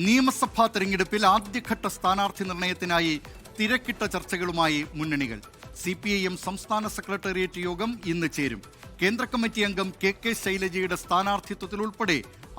നിയമസഭാ തെരഞ്ഞെടുപ്പിൽ ആദ്യഘട്ട സ്ഥാനാർത്ഥി നിർണയത്തിനായി തിരക്കിട്ട ചർച്ചകളുമായി മുന്നണികൾ. CPIM സംസ്ഥാന സെക്രട്ടേറിയറ്റ് യോഗം ഇന്ന് ചേരും. കേന്ദ്ര കമ്മിറ്റി അംഗം KK ശൈലജയുടെ സ്ഥാനാർത്ഥിത്വത്തിലുൾപ്പെടെ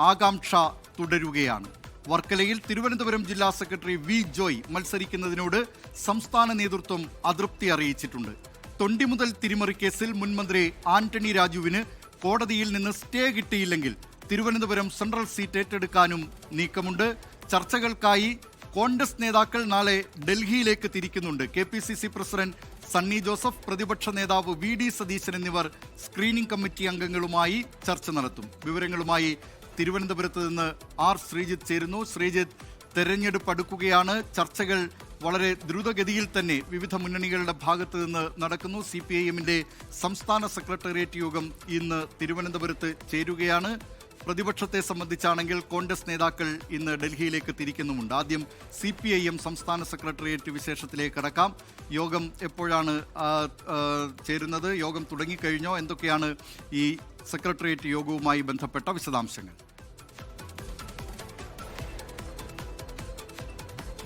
ആകാംക്ഷ തുടരുകയാണ്. വർക്കലയിൽ തിരുവനന്തപുരം ജില്ലാ സെക്രട്ടറി V. ജോയ് മത്സരിക്കുന്നതിനോട് സംസ്ഥാന നേതൃത്വം അതൃപ്തി അറിയിച്ചിട്ടുണ്ട്. തൊണ്ടിമുതൽ തിരിമറി കേസിൽ മുൻമന്ത്രി ആന്റണി രാജുവിന് കോടതിയിൽ നിന്ന് സ്റ്റേ കിട്ടിയില്ലെങ്കിൽ തിരുവനന്തപുരം സെൻട്രൽ സീറ്റ് ഏറ്റെടുക്കാനും നീക്കമുണ്ട്. ചർച്ചകൾക്കായി കോൺഗ്രസ് നേതാക്കൾ നാളെ ഡൽഹിയിലേക്ക് തിരിക്കുന്നുണ്ട്. KPCC പ്രസിഡന്റ് സണ്ണി ജോസഫ്, പ്രതിപക്ഷ നേതാവ് VD സതീശൻ എന്നിവർ സ്ക്രീനിംഗ് കമ്മിറ്റി അംഗങ്ങളുമായി ചർച്ച നടത്തും. വിവരങ്ങളുമായി തിരുവനന്തപുരത്ത് നിന്ന് R. ശ്രീജിത്ത് ചേരുന്നു. ശ്രീജിത്ത്, തെരഞ്ഞെടുപ്പ് അടുക്കുകയാണ്. ചർച്ചകൾ വളരെ ദ്രുതഗതിയിൽ തന്നെ വിവിധ മുന്നണികളുടെ ഭാഗത്ത് നിന്ന് നടക്കുന്നു. CPIMന്റെ സംസ്ഥാന സെക്രട്ടേറിയറ്റ് യോഗം ഇന്ന് തിരുവനന്തപുരത്ത് ചേരുകയാണ്. പ്രതിപക്ഷത്തെ സംബന്ധിച്ചാണെങ്കിൽ കോൺഗ്രസ് നേതാക്കൾ ഇന്ന് ഡൽഹിയിലേക്ക് തിരിക്കുന്നുമുണ്ട്. ആദ്യം CPIM സംസ്ഥാന സെക്രട്ടേറിയറ്റ് വിശേഷത്തിലേക്ക് കടക്കാം. യോഗം എപ്പോഴാണ് ചേരുന്നത്? യോഗം തുടങ്ങിക്കഴിഞ്ഞോ? എന്തൊക്കെയാണ് ഈ സെക്രട്ടേറിയറ്റ് യോഗവുമായി ബന്ധപ്പെട്ട വിശദാംശങ്ങൾ?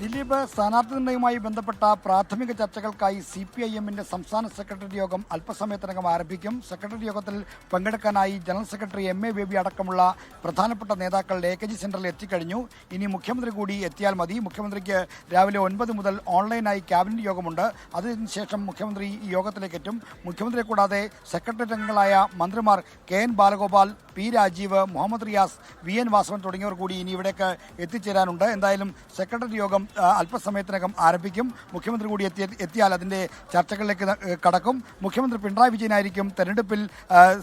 ദിലീപ്, സ്ഥാനാർത്ഥി നിർണയവുമായി ബന്ധപ്പെട്ട പ്രാഥമിക ചർച്ചകൾക്കായി CPIMന്റെ സംസ്ഥാന സെക്രട്ടറി യോഗം അല്പസമയത്തിനകം ആരംഭിക്കും. സെക്രട്ടറി യോഗത്തിൽ പങ്കെടുക്കാനായി ജനറൽ സെക്രട്ടറി MA ബേബി അടക്കമുള്ള പ്രധാനപ്പെട്ട നേതാക്കൾ AKG സെന്ററിൽ എത്തിക്കഴിഞ്ഞു. ഇനി മുഖ്യമന്ത്രി കൂടി എത്തിയാൽ മതി. മുഖ്യമന്ത്രിക്ക് രാവിലെ 9 മുതൽ ഓൺലൈനായി ക്യാബിനറ്റ് യോഗമുണ്ട്. അതിനുശേഷം മുഖ്യമന്ത്രി ഈ യോഗത്തിലേക്ക് എത്തും. മുഖ്യമന്ത്രിയെ കൂടാതെ സെക്രട്ടറി അംഗങ്ങളായ മന്ത്രിമാർ KN Balagopal, P. Rajeev, Muhammad Riyas, VN Vasavan തുടങ്ങിയവർ കൂടി ഇനി ഇവിടേക്ക് എത്തിച്ചേരാനുണ്ട്. എന്തായാലും സെക്രട്ടറി യോഗം അല്പസമയത്തിനകം ആരംഭിക്കും. മുഖ്യമന്ത്രി കൂടി എത്തിയാൽ അതിൻ്റെ ചർച്ചകളിലേക്ക് കടക്കും. മുഖ്യമന്ത്രി പിണറായി വിജയനായിരിക്കും തെരഞ്ഞെടുപ്പിൽ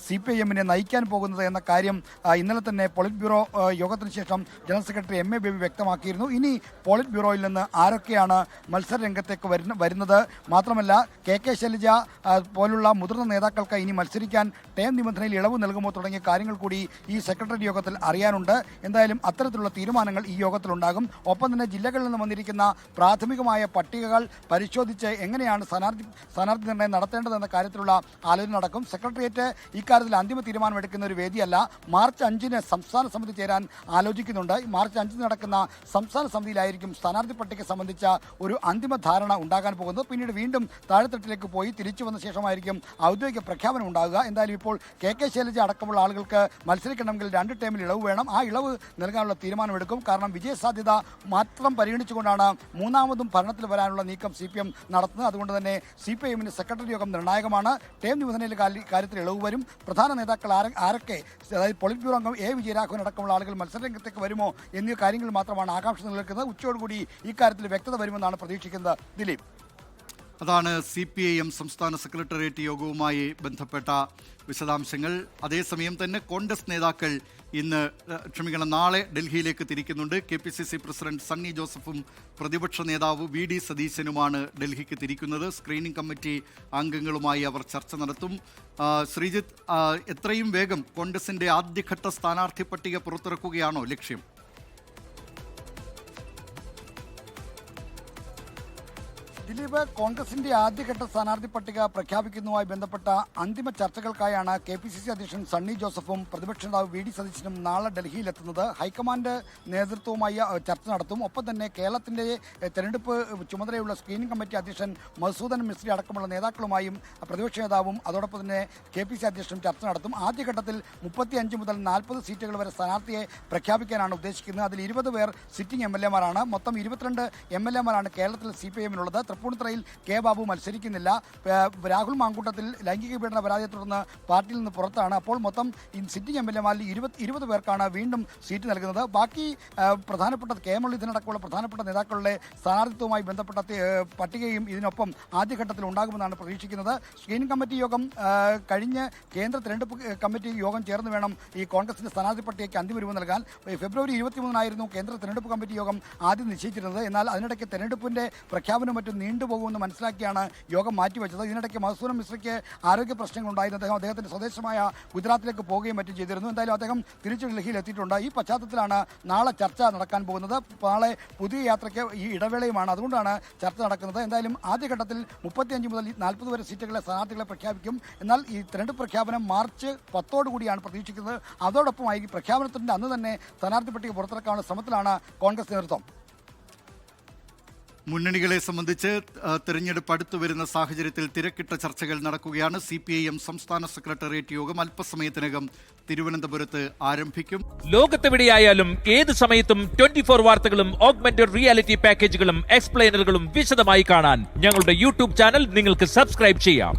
CPIMനെ നയിക്കാൻ പോകുന്നത് എന്ന കാര്യം ഇന്നലെ തന്നെ പോളിറ്റ് ബ്യൂറോ യോഗത്തിന് ശേഷം ജനറൽ സെക്രട്ടറി MA ബേബി വ്യക്തമാക്കിയിരുന്നു. ഇനി പോളിറ്റ് ബ്യൂറോയിൽ നിന്ന് ആരൊക്കെയാണ് മത്സര രംഗത്തേക്ക് വരുന്നത്, മാത്രമല്ല KK ശൈലജ പോലുള്ള മുതിർന്ന നേതാക്കൾക്ക് ഇനി മത്സരിക്കാൻ ടേം നിബന്ധനയിൽ ഇളവ് നൽകുമോ തുടങ്ങിയ കാര്യങ്ങൾ കൂടി ഈ സെക്രട്ടറി യോഗത്തിൽ അറിയാനുണ്ട്. എന്തായാലും അത്തരത്തിലുള്ള തീരുമാനങ്ങൾ ഈ യോഗത്തിലുണ്ടാകും. ഒപ്പം തന്നെ ജില്ലകളിൽ നിന്ന് വന്നിരിക്കുന്ന പ്രാഥമികമായ പട്ടികകൾ പരിശോധിച്ച് എങ്ങനെയാണ് സ്ഥാനാർത്ഥി നിർണ്ണയം നടത്തേണ്ടതെന്ന കാര്യത്തിലുള്ള ആലോചന നടക്കും. സെക്രട്ടേറിയറ്റ് ഇക്കാര്യത്തിൽ അന്തിമ തീരുമാനമെടുക്കുന്ന ഒരു വേദിയല്ല. മാർച്ച് 5-ന് സംസ്ഥാന സമിതി ചേരാൻ ആലോചിക്കുന്നുണ്ട്. മാർച്ച് 5-ന് നടക്കുന്ന സംസ്ഥാന സമിതിയിലായിരിക്കും സ്ഥാനാർത്ഥി പട്ടിക സംബന്ധിച്ച ഒരു അന്തിമ ധാരണ ഉണ്ടാകാൻ പോകുന്നത്. പിന്നീട് വീണ്ടും താഴെത്തട്ടിലേക്ക് പോയി തിരിച്ചു വന്ന ശേഷമായിരിക്കും ഔദ്യോഗിക പ്രഖ്യാപനം ഉണ്ടാകുക. എന്തായാലും ഇപ്പോൾ KK ശൈലജ അടക്കമുള്ള ആളുകൾക്ക് മത്സരിക്കണമെങ്കിൽ 2 ടേമിൽ ഇളവ് വേണം. ആ ഇളവ് നൽകാനുള്ള തീരുമാനമെടുക്കും. കാരണം വിജയസാധ്യത മാത്രം പരിഗണിച്ചുകൊണ്ടാണ് മൂന്നാമതും ഭരണത്തിൽ വരാനുള്ള നീക്കം CPM നടത്തുന്നത്. അതുകൊണ്ട് തന്നെ CPIMന്റെ സെക്രട്ടറി യോഗം നിർണായകമാണ്. ടേം നിബന്ധനയിലെ കാര്യത്തിൽ ഇളവ് വരും. പ്രധാന നേതാക്കൾ ആരൊക്കെ, അതായത് പോളിറ്റ് ബ്യൂറോ അംഗം A. വിജയരാഘവൻ അടക്കമുള്ള ആളുകൾ മത്സരരംഗത്തേക്ക് വരുമോ എന്നീ കാര്യങ്ങൾ മാത്രമാണ് ആകാംക്ഷ നിലനിൽക്കുന്നത്. ഉച്ചയോടുകൂടി ഇക്കാര്യത്തിൽ വ്യക്തത വരുമെന്നാണ് പ്രതീക്ഷിക്കുന്നത്. ദിലീപ്, അതാണ് CPIM സംസ്ഥാന സെക്രട്ടേറിയറ്റ് യോഗവുമായി ബന്ധപ്പെട്ട വിശദാംശങ്ങൾ. അതേസമയം തന്നെ കോൺഗ്രസ് നേതാക്കൾ നാളെ ഡൽഹിയിലേക്ക് തിരിക്കുന്നുണ്ട്. KPCC പ്രസിഡന്റ് സണ്ണി ജോസഫും പ്രതിപക്ഷ നേതാവ് VD സതീശനുമാണ് ഡൽഹിക്ക് തിരിക്കുന്നത്. സ്ക്രീനിംഗ് കമ്മിറ്റി അംഗങ്ങളുമായി അവർ ചർച്ച നടത്തും. ശ്രീജിത്ത്, എത്രയും വേഗം കോൺഗ്രസിന്റെ ആദ്യഘട്ട സ്ഥാനാർത്ഥി പട്ടിക പുറത്തിറക്കുകയാണോ ലക്ഷ്യം? ദിലീപ്, കോൺഗ്രസിന്റെ ആദ്യഘട്ട സ്ഥാനാർത്ഥി പട്ടിക പ്രഖ്യാപിക്കുന്നതുമായി ബന്ധപ്പെട്ട അന്തിമ ചർച്ചകൾക്കായാണ് KPCC അധ്യക്ഷൻ സണ്ണി ജോസഫും പ്രതിപക്ഷ നേതാവ് VD സതീശനും നാളെ ഡൽഹിയിലെത്തുന്നത്. ഹൈക്കമാൻഡ് നേതൃത്വവുമായി ചർച്ച നടത്തും. ഒപ്പം തന്നെ കേരളത്തിന്റെ തെരഞ്ഞെടുപ്പ് ചുമതലയുള്ള സ്ക്രീനിംഗ് കമ്മിറ്റി അധ്യക്ഷൻ മധുസൂദൻ മിസ്ത്രി അടക്കമുള്ള നേതാക്കളുമായും പ്രതിപക്ഷ നേതാവും അതോടൊപ്പം തന്നെ KPCC അധ്യക്ഷനും ചർച്ച നടത്തും. ആദ്യഘട്ടത്തിൽ 35 മുതൽ 40 സീറ്റുകൾ വരെ സ്ഥാനാർത്ഥിയെ പ്രഖ്യാപിക്കാനാണ് ഉദ്ദേശിക്കുന്നത്. അതിൽ 20 പേർ സിറ്റിംഗ് MLA-മാരാണ്. മൊത്തം 22 MLA-മാരാണ് കേരളത്തിൽ CPIMനുള്ളത്. തൃപ്പൂണിത്തുറയിൽ K. ബാബു മത്സരിക്കുന്നില്ല. രാഹുൽ മാങ്കൂട്ടത്തിൽ ലൈംഗിക പീഡന പരാതിയെ തുടർന്ന് പാർട്ടിയിൽ നിന്ന് പുറത്താണ്. അപ്പോൾ മൊത്തം സിറ്റിംഗ് MLA-മാരിൽ 20 പേർക്കാണ് വീണ്ടും സീറ്റ് നൽകുന്നത്. ബാക്കി പ്രധാനപ്പെട്ട K. മുരളീധരനടക്കമുള്ള പ്രധാനപ്പെട്ട നേതാക്കളുടെ സ്ഥാനാർത്ഥിത്വവുമായി ബന്ധപ്പെട്ട പട്ടികയും ഇതിനൊപ്പം ആദ്യഘട്ടത്തിൽ ഉണ്ടാകുമെന്നാണ് പ്രതീക്ഷിക്കുന്നത്. സ്ക്രീനിംഗ് കമ്മിറ്റി യോഗം കഴിഞ്ഞ് കേന്ദ്ര തെരഞ്ഞെടുപ്പ് കമ്മിറ്റി യോഗം ചേർന്ന് വേണം ഈ കോൺഗ്രസിന്റെ സ്ഥാനാർത്ഥി പട്ടികയ്ക്ക് അന്തിമ രൂപം നൽകാൻ. ഫെബ്രുവരി 23-നായിരുന്നു കേന്ദ്ര തെരഞ്ഞെടുപ്പ് കമ്മിറ്റി യോഗം ആദ്യം നിശ്ചയിച്ചിരുന്നത്. എന്നാൽ അതിനിടയ്ക്ക് തെരഞ്ഞെടുപ്പിന്റെ പ്രഖ്യാപനം മറ്റും നീണ്ടുപോകുമെന്ന് മനസ്സിലാക്കിയാണ് യോഗം മാറ്റിവെച്ചത്. ഇതിനിടയ്ക്ക് മധുസൂദൻ മിശ്രയ്ക്ക് ആരോഗ്യ പ്രശ്നങ്ങളുണ്ടായിരുന്നു. അദ്ദേഹത്തിന്റെ സ്വദേശമായ ഗുജറാത്തിലേക്ക് പോവുകയും മറ്റും ചെയ്തിരുന്നു. എന്തായാലും അദ്ദേഹം തിരിച്ചു ഡൽഹിയിൽ എത്തിയിട്ടുണ്ട്. ഈ പശ്ചാത്തലത്തിലാണ് നാളെ ചർച്ച നടക്കാൻ പോകുന്നത്. നാളെ പുതിയ യാത്രയ്ക്ക് ഈ ഇടവേളയുമാണ്, അതുകൊണ്ടാണ് ചർച്ച നടക്കുന്നത്. എന്തായാലും ആദ്യഘട്ടത്തിൽ 35 മുതൽ 40 വരെ സീറ്റുകളെ സ്ഥാനാർത്ഥികളെ പ്രഖ്യാപിക്കും. എന്നാൽ ഈ തെരഞ്ഞെടുപ്പ് പ്രഖ്യാപനം മാർച്ച് 10 കൂടിയാണ് പ്രതീക്ഷിക്കുന്നത്. അതോടൊപ്പമായി ഈ പ്രഖ്യാപനത്തിന്റെ അന്ന് തന്നെ സ്ഥാനാർത്ഥി പട്ടിക പുറത്തിറക്കാനുള്ള ശ്രമത്തിലാണ് കോൺഗ്രസ് നേതൃത്വം. മുന്നണികളെ സംബന്ധിച്ച് തെരഞ്ഞെടുപ്പ് അടുത്തു വരുന്ന സാഹചര്യത്തിൽ തിരക്കിട്ട ചർച്ചകൾ നടക്കുകയാണ്. CPIM സംസ്ഥാന സെക്രട്ടേറിയറ്റ് യോഗം അല്പസമയത്തിനകം തിരുവനന്തപുരത്ത് ആരംഭിക്കും. ലോകത്തെവിടെയായാലും ഏത് സമയത്തും 24 വാർത്തകളും ഓഗ്മെന്റഡ് റിയാലിറ്റി പാക്കേജുകളും എക്സ്പ്ലെയിനറുകളും വിശദമായി കാണാൻ ഞങ്ങളുടെ യൂട്യൂബ് ചാനൽ നിങ്ങൾക്ക് സബ്സ്ക്രൈബ് ചെയ്യാം.